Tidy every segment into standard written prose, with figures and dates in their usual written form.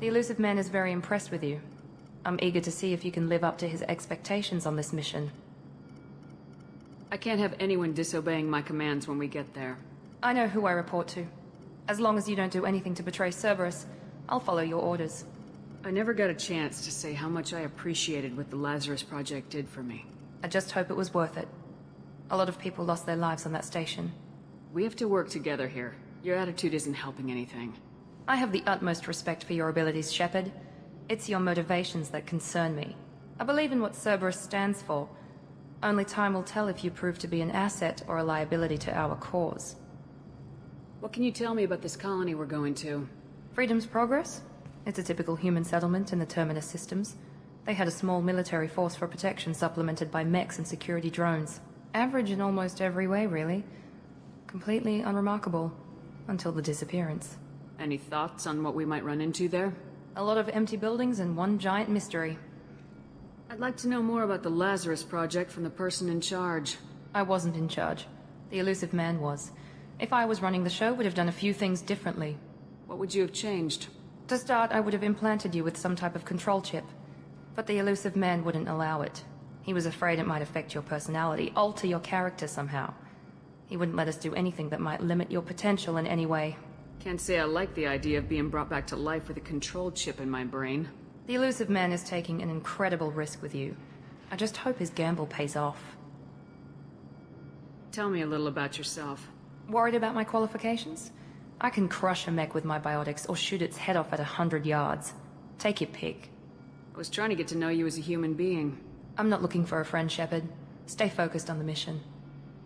The elusive man is very impressed with you. I'm eager to see if you can live up to his expectations on this mission. I can't have anyone disobeying my commands when we get there. I know who I report to. As long as you don't do anything to betray Cerberus, I'll follow your orders. I never got a chance to say how much I appreciated what the Lazarus Project did for me. I just hope it was worth it. A lot of people lost their lives on that station. We have to work together here. Your attitude isn't helping anything. I have the utmost respect for your abilities, Shepard. It's your motivations that concern me. I believe in what Cerberus stands for. Only time will tell if you prove to be an asset or a liability to our cause. What can you tell me about this colony we're going to? Freedom's Progress? It's a typical human settlement in the Terminus systems. They had a small military force for protection supplemented by mechs and security drones. Average in almost every way, really. Completely unremarkable. Until the disappearance. Any thoughts on what we might run into there? A lot of empty buildings and one giant mystery. I'd like to know more about the Lazarus Project from the person in charge. I wasn't in charge. The elusive man was. If I was running the show, would have done a few things differently. What would you have changed? To start, I would have implanted you with some type of control chip. But the elusive man wouldn't allow it. He was afraid it might affect your personality, alter your character somehow. He wouldn't let us do anything that might limit your potential in any way. Can't say I like the idea of being brought back to life with a control chip in my brain. The elusive man is taking an incredible risk with you. I just hope his gamble pays off. Tell me a little about yourself. Worried about my qualifications? I can crush a mech with my biotics or shoot its head off at 100 yards. Take your pick. I was trying to get to know you as a human being. I'm not looking for a friend, Shepard. Stay focused on the mission.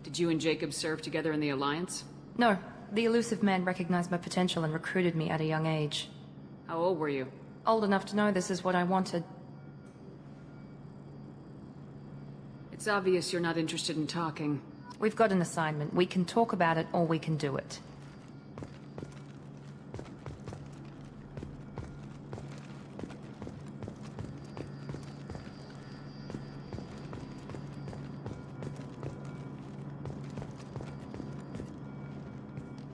Did you and Jacob serve together in the Alliance? No. The elusive man recognized my potential and recruited me at a young age. How old were you? Old enough to know this is what I wanted. It's obvious you're not interested in talking. We've got an assignment. We can talk about it or we can do it.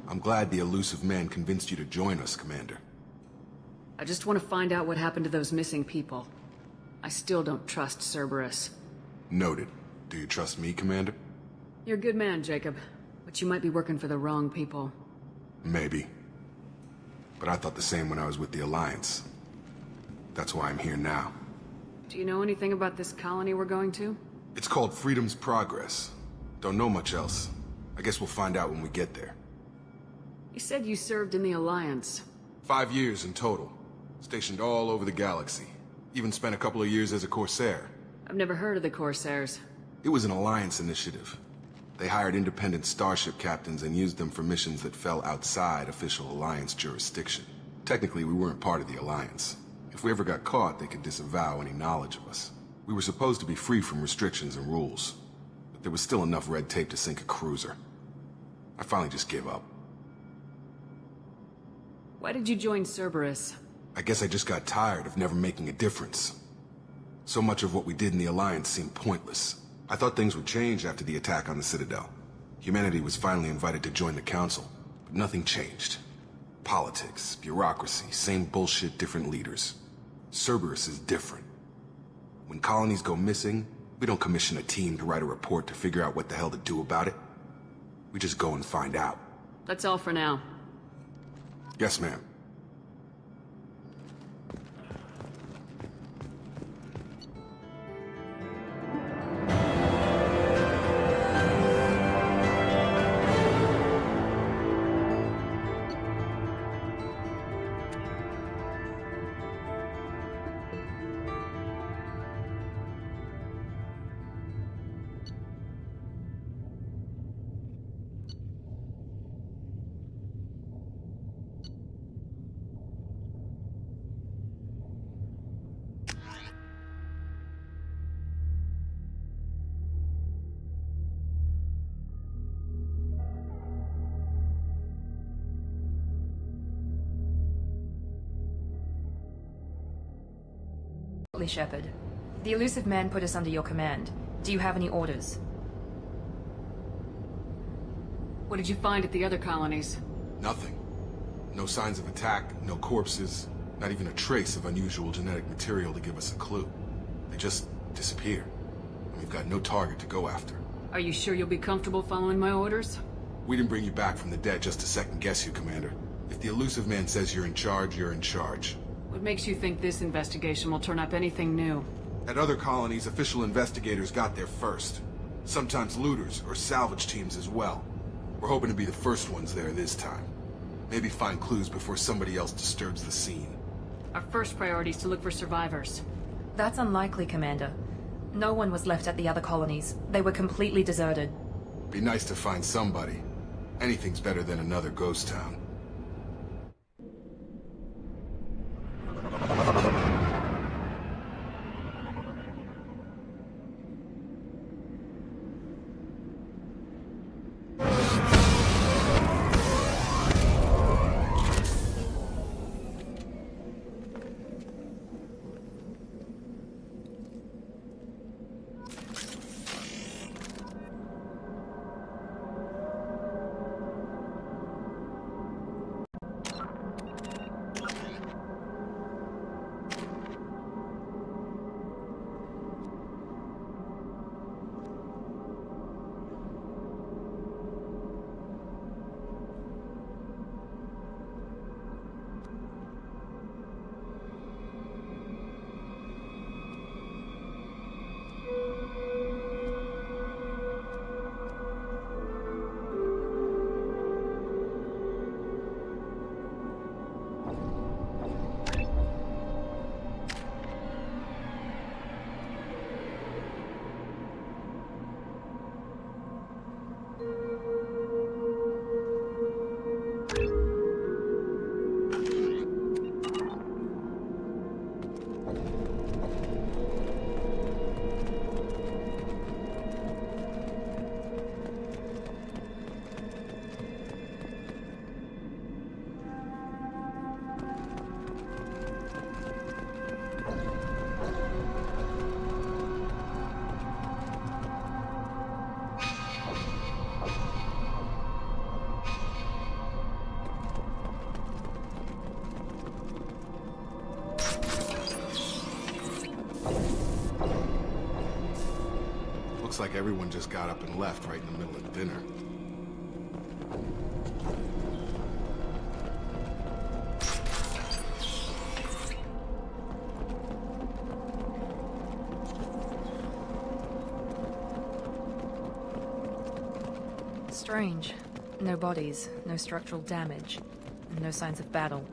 I'm glad the elusive man convinced you to join us, Commander. I just want to find out what happened to those missing people. I still don't trust Cerberus. Noted. Do you trust me, Commander? You're a good man, Jacob. But you might be working for the wrong people. Maybe. But I thought the same when I was with the Alliance. That's why I'm here now. Do you know anything about this colony we're going to? It's called Freedom's Progress. Don't know much else. I guess we'll find out when we get there. You said you served in the Alliance. 5 years in total. Stationed all over the galaxy. Even spent a couple of years as a Corsair. I've never heard of the Corsairs. It was an Alliance initiative. They hired independent starship captains and used them for missions that fell outside official Alliance jurisdiction. Technically, we weren't part of the Alliance. If we ever got caught, they could disavow any knowledge of us. We were supposed to be free from restrictions and rules. But there was still enough red tape to sink a cruiser. I finally just gave up. Why did you join Cerberus? I guess I just got tired of never making a difference. So much of what we did in the Alliance seemed pointless. I thought things would change after the attack on the Citadel. Humanity was finally invited to join the Council, but nothing changed. Politics, bureaucracy, same bullshit, different leaders. Cerberus is different. When colonies go missing, we don't commission a team to write a report to figure out what the hell to do about it. We just go and find out. That's all for now. Yes, ma'am. Shepard. The elusive man put us under your command. Do you have any orders? What did you find at the other colonies? Nothing. No signs of attack, no corpses, Not even a trace of unusual genetic material to give us a clue. They just disappear. And we've got no target to go after. Are you sure you'll be comfortable following my orders? We didn't bring you back from the dead just to second-guess you, Commander. If the elusive man says you're in charge, you're in charge. What makes you think this investigation will turn up anything new? At other colonies, official investigators got there first. Sometimes looters or salvage teams as well. We're hoping to be the first ones there this time. Maybe find clues before somebody else disturbs the scene. Our first priority is to look for survivors. That's unlikely, Commander. No one was left at the other colonies. They were completely deserted. Be nice to find somebody. Anything's better than another ghost town. Looks like everyone just got up and left right in the middle of dinner. Strange. No bodies, no structural damage, and no signs of battle.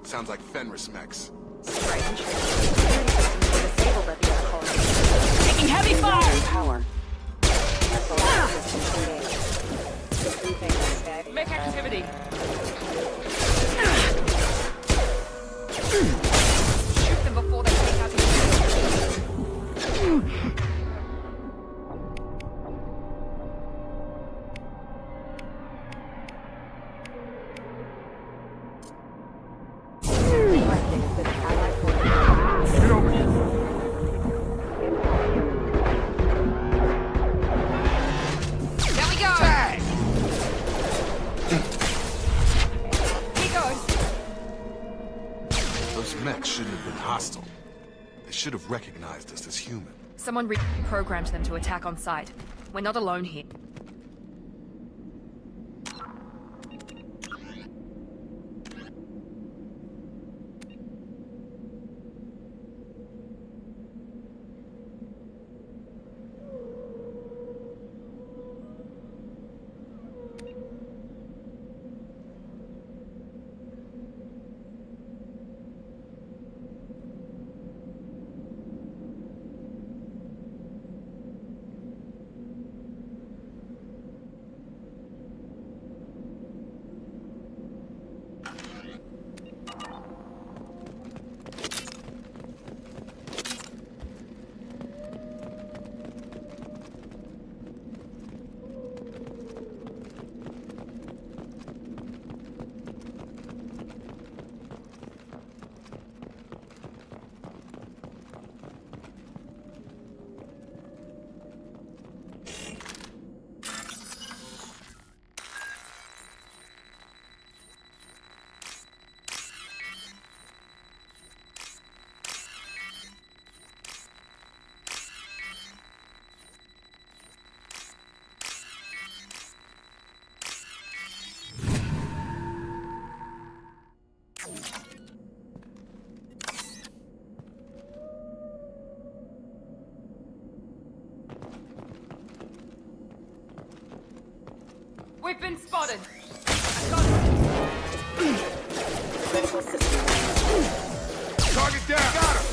Sounds like Fenris mechs. Strange. Disabled at the other colony. Taking heavy fire! Power. Engaged. Mech activity. Shoot them before they take out the... Hostile. They should have recognized us as human. Someone reprogrammed them to attack on sight. We're not alone here. We've been spotted! Critical system. Target down! Got him!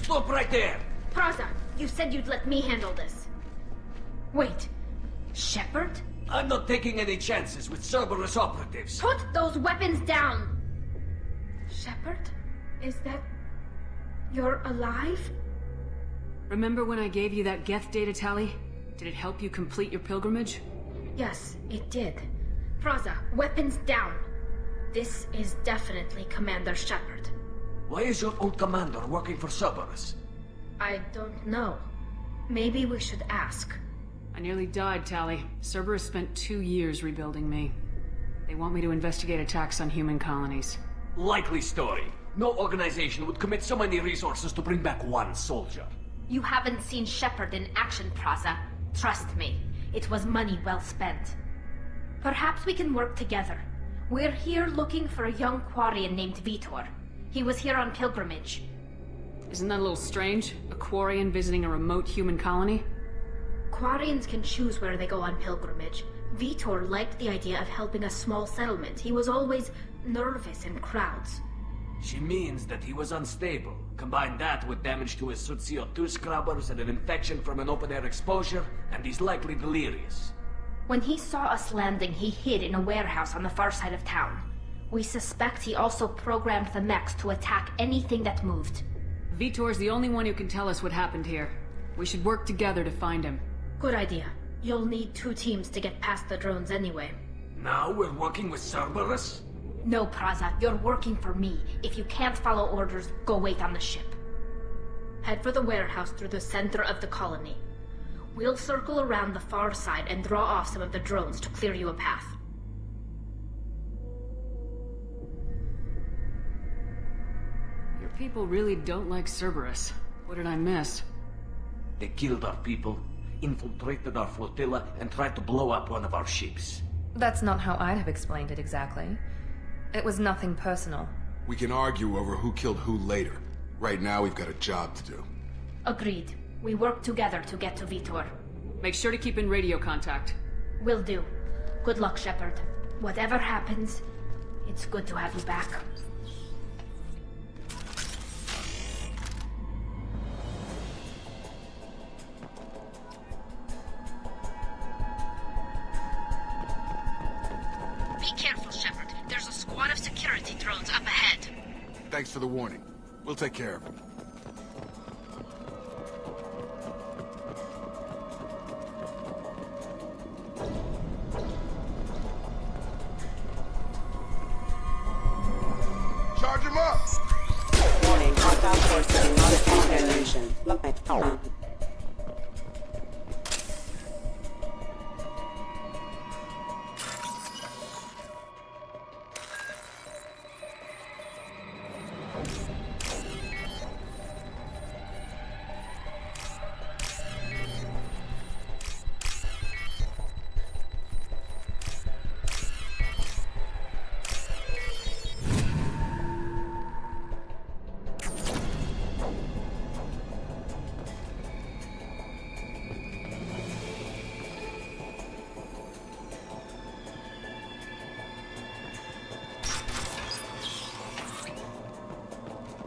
Stop right there! Praza, you said you'd let me handle this. Wait, Shepard? I'm not taking any chances with Cerberus operatives. Put those weapons down! Shepard? Is that... You're alive? Remember when I gave you that Geth data tally? Did it help you complete your pilgrimage? Yes, it did. Praza, weapons down. This is definitely Commander Shepard. Why is your old commander working for Cerberus? I don't know. Maybe we should ask. I nearly died, Tally. Cerberus spent 2 years rebuilding me. They want me to investigate attacks on human colonies. Likely story. No organization would commit so many resources to bring back one soldier. You haven't seen Shepard in action, Praza. Trust me, it was money well spent. Perhaps we can work together. We're here looking for a young Quarian named Vitor. He was here on pilgrimage. Isn't that a little strange? A Quarian visiting a remote human colony? Quarians can choose where they go on pilgrimage. Vitor liked the idea of helping a small settlement. He was always nervous in crowds. She means that he was unstable. Combine that with damage to his CO2 scrubbers and an infection from an open-air exposure, and he's likely delirious. When he saw us landing, he hid in a warehouse on the far side of town. We suspect he also programmed the mechs to attack anything that moved. Vitor's the only one who can tell us what happened here. We should work together to find him. Good idea. You'll need 2 teams to get past the drones anyway. Now we're working with Cerberus? No, Praza, you're working for me. If you can't follow orders, go wait on the ship. Head for the warehouse through the center of the colony. We'll circle around the far side and draw off some of the drones to clear you a path. Your people really don't like Cerberus. What did I miss? They killed our people, infiltrated our flotilla, and tried to blow up one of our ships. That's not how I'd have explained it exactly. It was nothing personal. We can argue over who killed who later. Right now, we've got a job to do. Agreed. We work together to get to Vitor. Make sure to keep in radio contact. Will do. Good luck, Shepard. Whatever happens, it's good to have you back. Be careful, Shepard. There's a squad of security drones up ahead. Thanks for the warning. We'll take care of him. Charge him up! Warning, hostile forces in modified animation.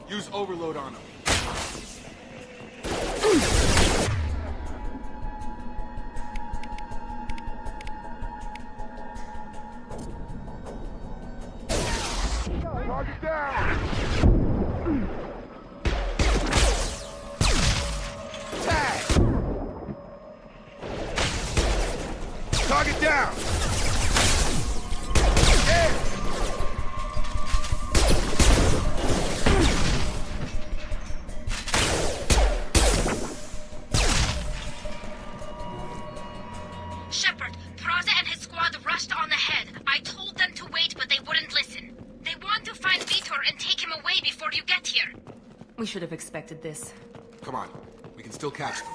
Use overload on him. Target down! Tag! Target down! Hey! Shepard, Praza and his squad rushed on ahead. I told them to wait, but they wouldn't listen. They want to find Vitor and take him away before you get here. We should have expected this. Come on. We can still catch them.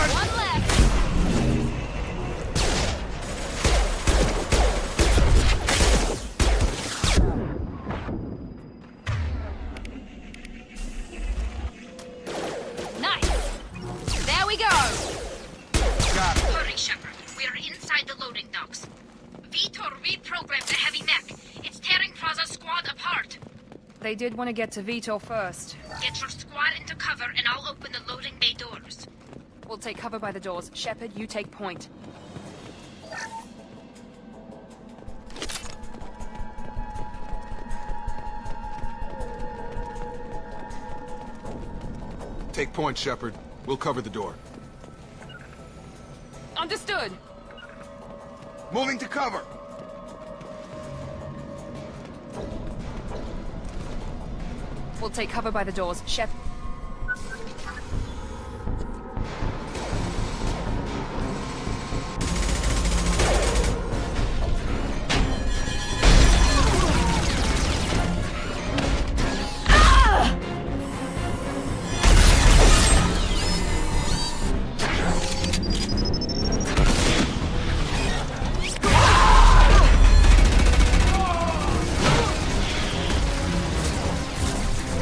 One left. Nice. There we go. Got it. Hurry, Shepard. We are inside the loading docks. Vitor reprogrammed the heavy mech. It's tearing Plaza's squad apart. They did want to get to Vitor first. Get your squad into cover and I'll open the loading bay doors. We'll take cover by the doors. Shepard, you take point. Take point, Shepard. We'll cover the door. Understood. Moving to cover! We'll take cover by the doors. Shepard.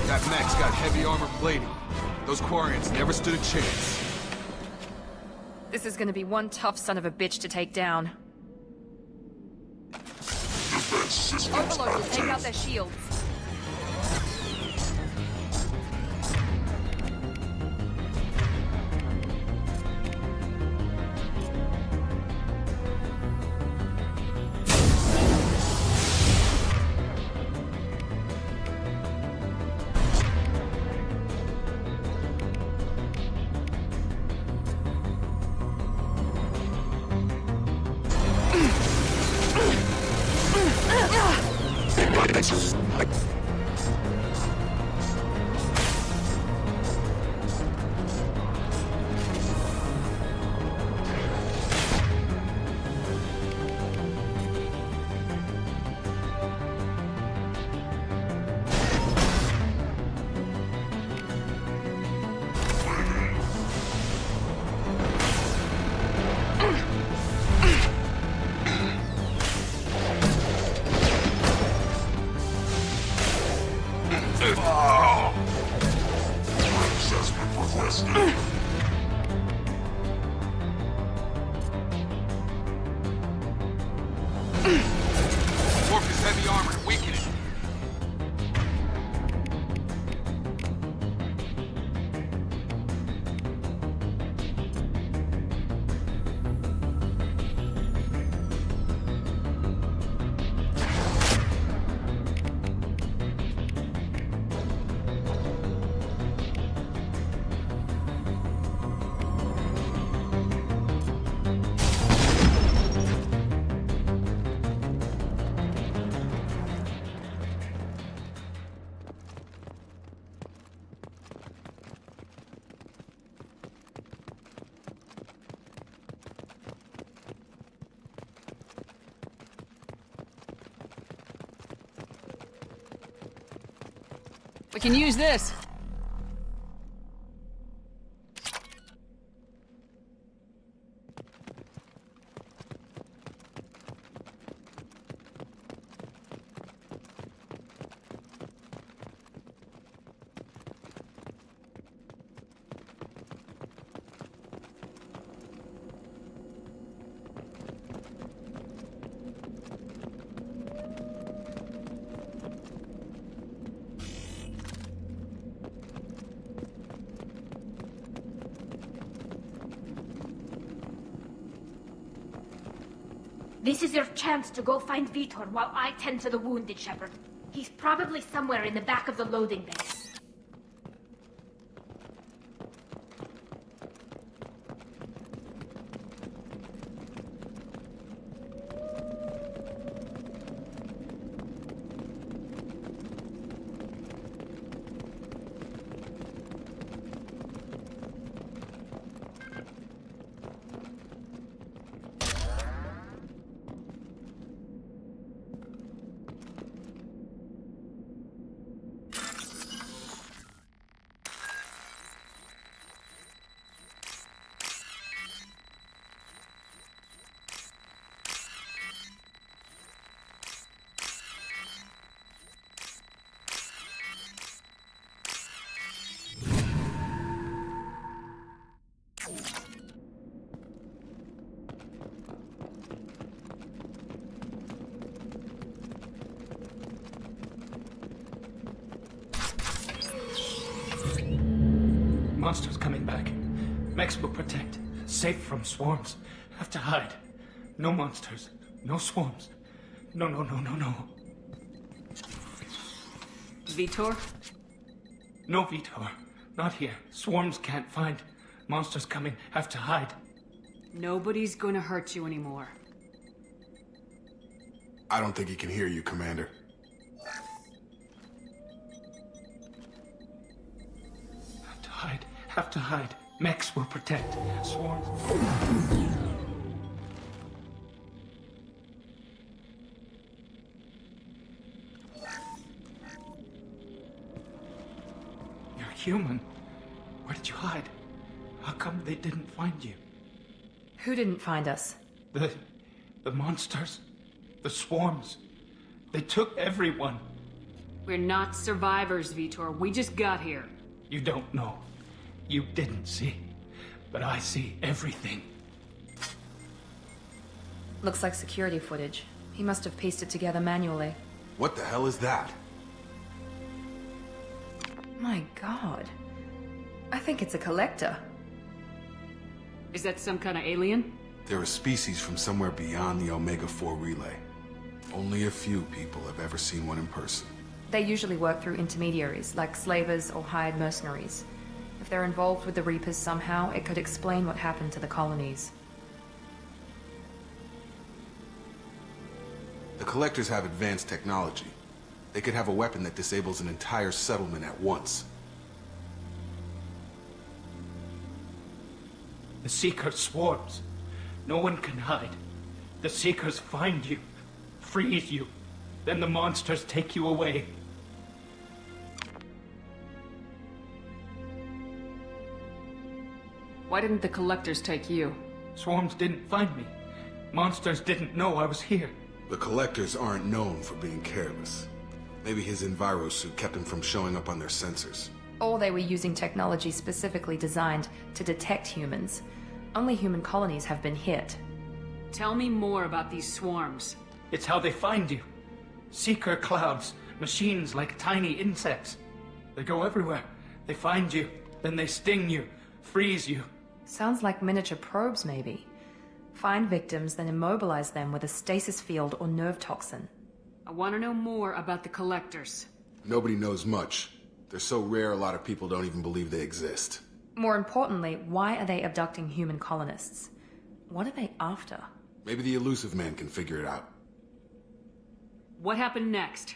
That mech's got heavy armor plating. Those Quarians never stood a chance. This is gonna be one tough son of a bitch to take down. Overlord will take out their shields. Warp his heavy armor and weaken it. We can use this. This is your chance to go find Vitor while I tend to the wounded, Shepard. He's probably somewhere in the back of the loading bay. Monsters coming back. Mechs will protect. Safe from swarms. Have to hide. No monsters. No swarms. No. Vitor? No Vitor. Not here. Swarms can't find. Monsters coming. Have to hide. Nobody's gonna hurt you anymore. I don't think he can hear you, Commander. Have to hide. Mechs will protect. Swarms. You're human. Where did you hide? How come they didn't find you? Who didn't find us? The monsters. The swarms. They took everyone. We're not survivors, Vitor. We just got here. You don't know. You didn't see. But I see everything. Looks like security footage. He must have pieced it together manually. What the hell is that? My god. I think it's a collector. Is that some kind of alien? They're a species from somewhere beyond the Omega-4 relay. Only a few people have ever seen one in person. They usually work through intermediaries, like slavers or hired mercenaries. If they're involved with the Reapers somehow, it could explain what happened to the colonies. The Collectors have advanced technology. They could have a weapon that disables an entire settlement at once. The Seeker swarms. No one can hide. The Seekers find you, freeze you, then the monsters take you away. Why didn't the Collectors take you? Swarms didn't find me. Monsters didn't know I was here. The Collectors aren't known for being careless. Maybe his envirosuit kept him from showing up on their sensors. Or they were using technology specifically designed to detect humans. Only human colonies have been hit. Tell me more about these swarms. It's how they find you. Seeker clouds, machines like tiny insects. They go everywhere. They find you, then they sting you, freeze you. Sounds like miniature probes, maybe. Find victims, then immobilize them with a stasis field or nerve toxin. I want to know more about the Collectors. Nobody knows much. They're so rare a lot of people don't even believe they exist. More importantly, why are they abducting human colonists? What are they after? Maybe the elusive man can figure it out. What happened next?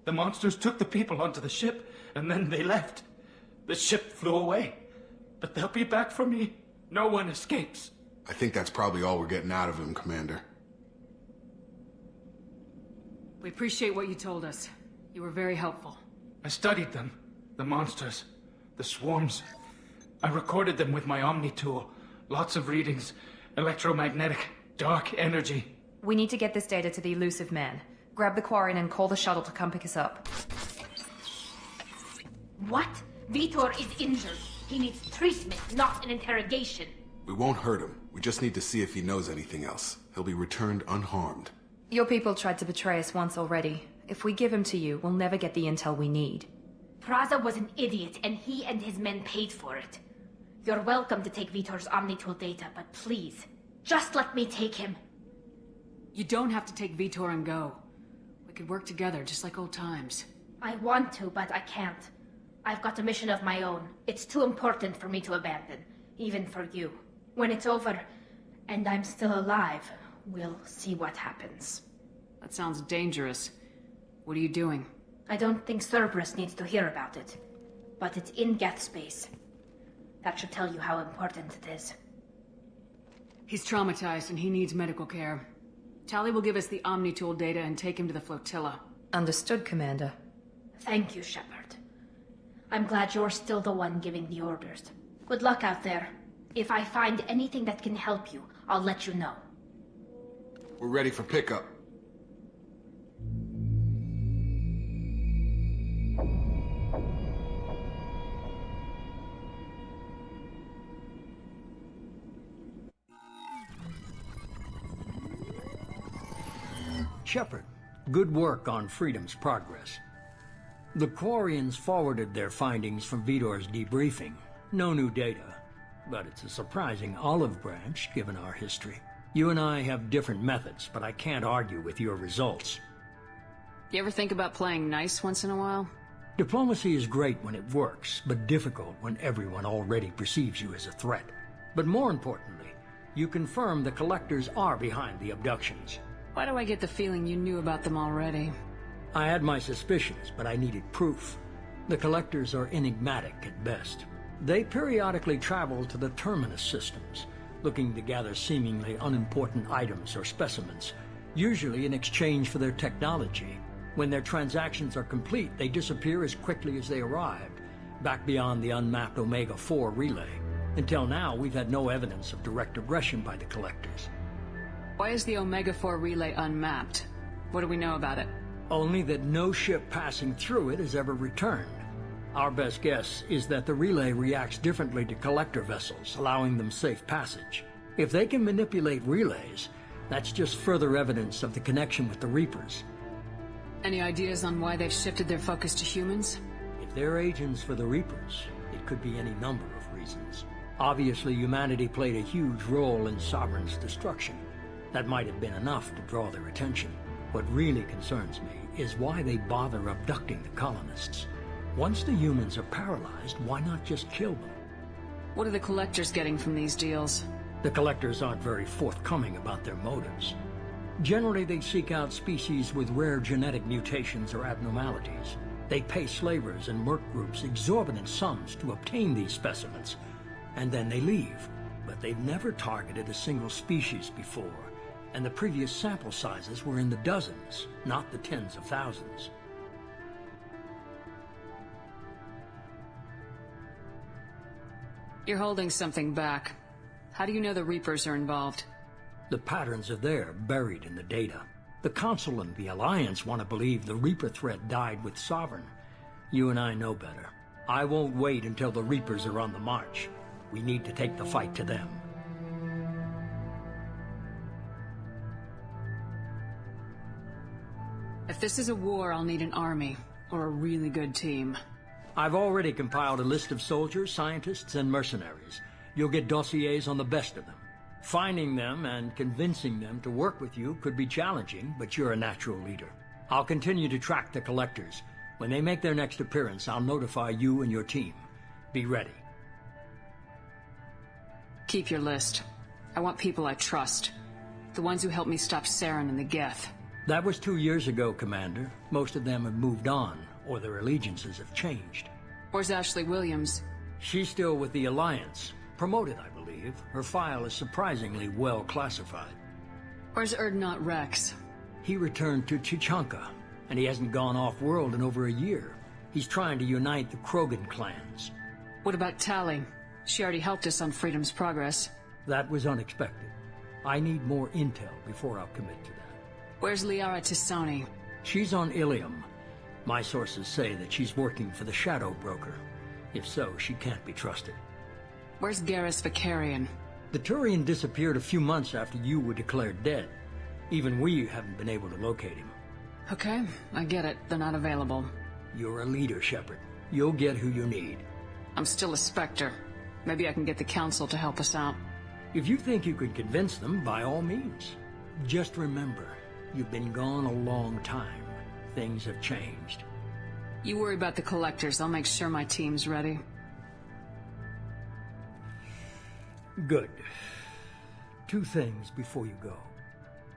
The monsters took the people onto the ship, and then they left. The ship flew away. But they'll be back for me. No one escapes. I think that's probably all we're getting out of him, Commander. We appreciate what you told us. You were very helpful. I studied them. The monsters. The swarms. I recorded them with my Omni tool. Lots of readings. Electromagnetic. Dark energy. We need to get this data to the elusive man. Grab the Quarian and call the shuttle to come pick us up. What? Vitor is injured. He needs treatment, not an interrogation. We won't hurt him. We just need to see if he knows anything else. He'll be returned unharmed. Your people tried to betray us once already. If we give him to you, we'll never get the intel we need. Praza was an idiot, and he and his men paid for it. You're welcome to take Vitor's Omnitool data, but please, just let me take him. You don't have to take Vitor and go. We could work together, just like old times. I want to, but I can't. I've got a mission of my own. It's too important for me to abandon, even for you. When it's over, and I'm still alive, we'll see what happens. That sounds dangerous. What are you doing? I don't think Cerberus needs to hear about it, but it's in Geth space. That should tell you how important it is. He's traumatized and he needs medical care. Tali will give us the Omni-Tool data and take him to the flotilla. Understood, Commander. Thank you, Shepard. I'm glad you're still the one giving the orders. Good luck out there. If I find anything that can help you, I'll let you know. We're ready for pickup. Shepard, good work on Freedom's progress. The Quarians forwarded their findings from Vitor's debriefing. No new data, but it's a surprising olive branch given our history. You and I have different methods, but I can't argue with your results. You ever think about playing nice once in a while? Diplomacy is great when it works, but difficult when everyone already perceives you as a threat. But more importantly, you confirm the Collectors are behind the abductions. Why do I get the feeling you knew about them already? I had my suspicions, but I needed proof. The Collectors are enigmatic at best. They periodically travel to the Terminus systems, looking to gather seemingly unimportant items or specimens, usually in exchange for their technology. When their transactions are complete, they disappear as quickly as they arrived, back beyond the unmapped Omega-4 relay. Until now, we've had no evidence of direct aggression by the Collectors. Why is the Omega-4 relay unmapped? What do we know about it? Only that no ship passing through it has ever returned. Our best guess is that the relay reacts differently to Collector vessels, allowing them safe passage. If they can manipulate relays, that's just further evidence of the connection with the Reapers. Any ideas on why they've shifted their focus to humans? If they're agents for the Reapers, it could be any number of reasons. Obviously, humanity played a huge role in Sovereign's destruction. That might have been enough to draw their attention. What really concerns me is why they bother abducting the colonists. Once the humans are paralyzed, why not just kill them? What are the Collectors getting from these deals? The Collectors aren't very forthcoming about their motives. Generally, they seek out species with rare genetic mutations or abnormalities. They pay slavers and merc groups exorbitant sums to obtain these specimens, and then they leave. But they've never targeted a single species before, and the previous sample sizes were in the dozens, not the tens of thousands. You're holding something back. How do you know the Reapers are involved? The patterns are there, buried in the data. The Council and the Alliance want to believe the Reaper threat died with Sovereign. You and I know better. I won't wait until the Reapers are on the march. We need to take the fight to them. If this is a war, I'll need an army, or a really good team. I've already compiled a list of soldiers, scientists, and mercenaries. You'll get dossiers on the best of them. Finding them and convincing them to work with you could be challenging, but you're a natural leader. I'll continue to track the Collectors. When they make their next appearance, I'll notify you and your team. Be ready. Keep your list. I want people I trust. The ones who helped me stop Saren and the Geth. That was 2 years ago, Commander. Most of them have moved on, or their allegiances have changed. Where's Ashley Williams? She's still with the Alliance. Promoted, I believe. Her file is surprisingly well classified. Where's Erdnot Rex? He returned to Chichanka, and he hasn't gone off-world in over a year. He's trying to unite the Krogan clans. What about Tali? She already helped us on Freedom's progress. That was unexpected. I need more intel before I'll commit to that. Where's Liara Tisoni? She's on Ilium. My sources say that she's working for the Shadow Broker. If so, she can't be trusted. Where's Garrus Vicarian? The Turian disappeared a few months after you were declared dead. Even we haven't been able to locate him. Okay, I get it. They're not available. You're a leader, Shepard. You'll get who you need. I'm still a Spectre. Maybe I can get the Council to help us out. If you think you could convince them, by all means. Just remember, you've been gone a long time. Things have changed. You worry about the collectors. I'll make sure my team's ready. Good. 2 things before you go.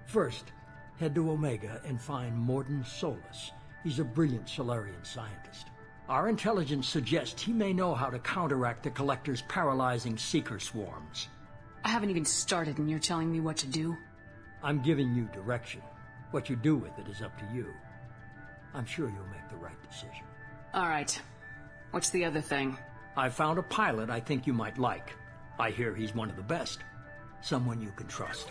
First, head to Omega and find Morden Solus. He's a brilliant Solarian scientist. Our intelligence suggests he may know how to counteract the Collector's paralyzing Seeker swarms. I haven't even started and you're telling me what to do? I'm giving you direction. What you do with it is up to you. I'm sure you'll make the right decision. All right. What's the other thing? I found a pilot I think you might like. I hear he's one of the best. Someone you can trust.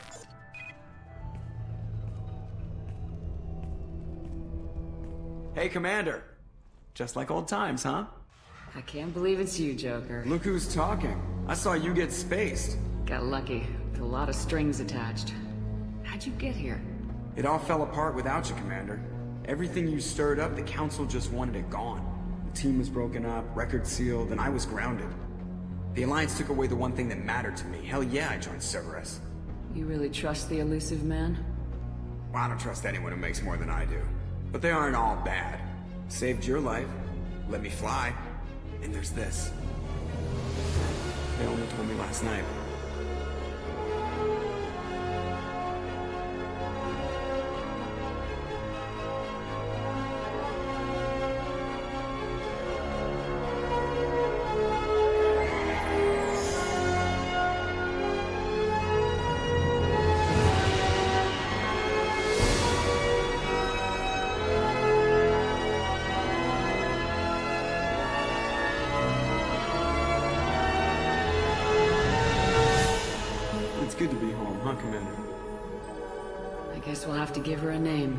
Hey, Commander. Just like old times, huh? I can't believe it's you, Joker. Look who's talking. I saw you get spaced. Got lucky, with a lot of strings attached. How'd you get here? It all fell apart without you, Commander. Everything you stirred up, the Council just wanted it gone. The team was broken up, records sealed, and I was grounded. The Alliance took away the one thing that mattered to me. Hell yeah, I joined Cerberus. You really trust the elusive man? Well, I don't trust anyone who makes more than I do. But they aren't all bad. Saved your life, let me fly, and there's this. They only told me last night. Good to be home, huh, Commander? I guess we'll have to give her a name.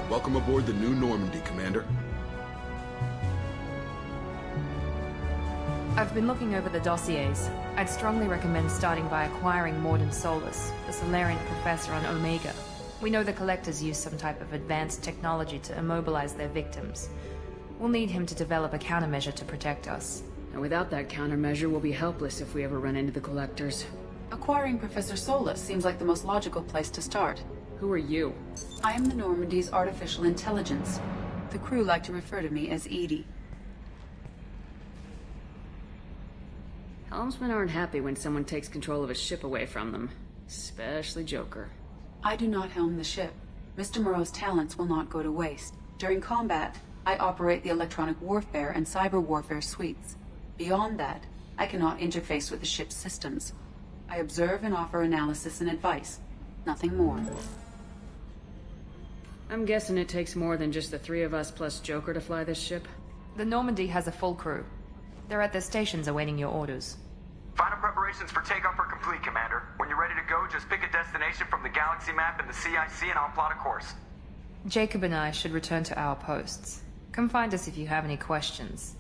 Welcome aboard the new Normandy, Commander. I've been looking over the dossiers. I'd strongly recommend starting by acquiring Morden Solus, the Solarian professor on Omega. We know the Collectors use some type of advanced technology to immobilize their victims. We'll need him to develop a countermeasure to protect us. And without that countermeasure, we'll be helpless if we ever run into the Collectors. Acquiring Professor Solus seems like the most logical place to start. Who are you? I am the Normandy's artificial intelligence. The crew like to refer to me as Edie. Helmsmen aren't happy when someone takes control of a ship away from them. Especially Joker. I do not helm the ship. Mr. Moreau's talents will not go to waste. During combat, I operate the electronic warfare and cyber warfare suites. Beyond that, I cannot interface with the ship's systems. I observe and offer analysis and advice. Nothing more. I'm guessing it takes more than just the three of us plus Joker to fly this ship. The Normandy has a full crew. They're at their stations awaiting your orders. Final preparations for takeoff are complete, Commander. When you're ready to go, just pick a destination from the galaxy map in the CIC and I'll plot a course. Jacob and I should return to our posts. Come find us if you have any questions.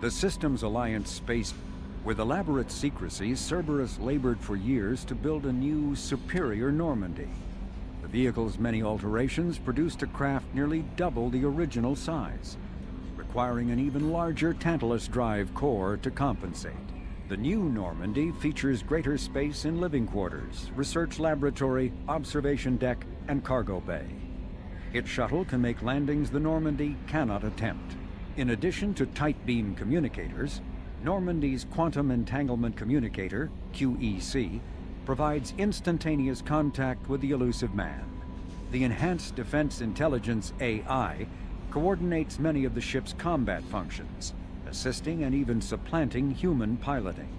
The Systems Alliance space. With elaborate secrecy, Cerberus labored for years to build a new, superior Normandy. The vehicle's many alterations produced a craft nearly double the original size, requiring an even larger Tantalus drive core to compensate. The new Normandy features greater space in living quarters, research laboratory, observation deck, and cargo bay. Its shuttle can make landings the Normandy cannot attempt. In addition to tight beam communicators, Normandy's Quantum Entanglement Communicator, QEC, provides instantaneous contact with the elusive man. The Enhanced Defense Intelligence AI coordinates many of the ship's combat functions, assisting and even supplanting human piloting.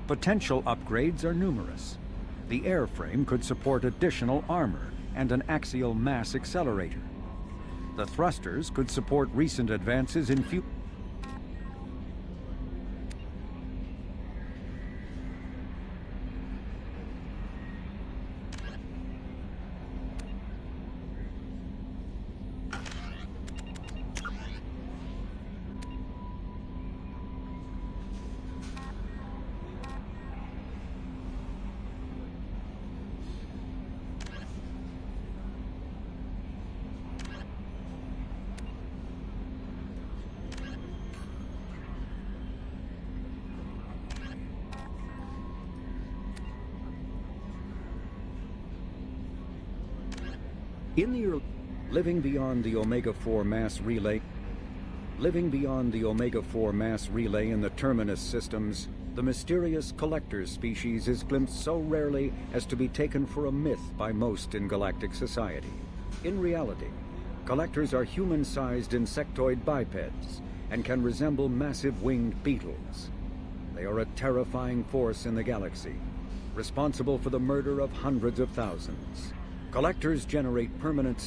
Potential upgrades are numerous. The airframe could support additional armor and an axial mass accelerator. The thrusters could support recent advances in fuel. Living beyond the Omega-4 mass relay in the Terminus systems, the mysterious Collector species is glimpsed so rarely as to be taken for a myth by most in galactic society. In reality, Collectors are human-sized insectoid bipeds and can resemble massive winged beetles. They are a terrifying force in the galaxy, responsible for the murder of hundreds of thousands. Collectors generate permanent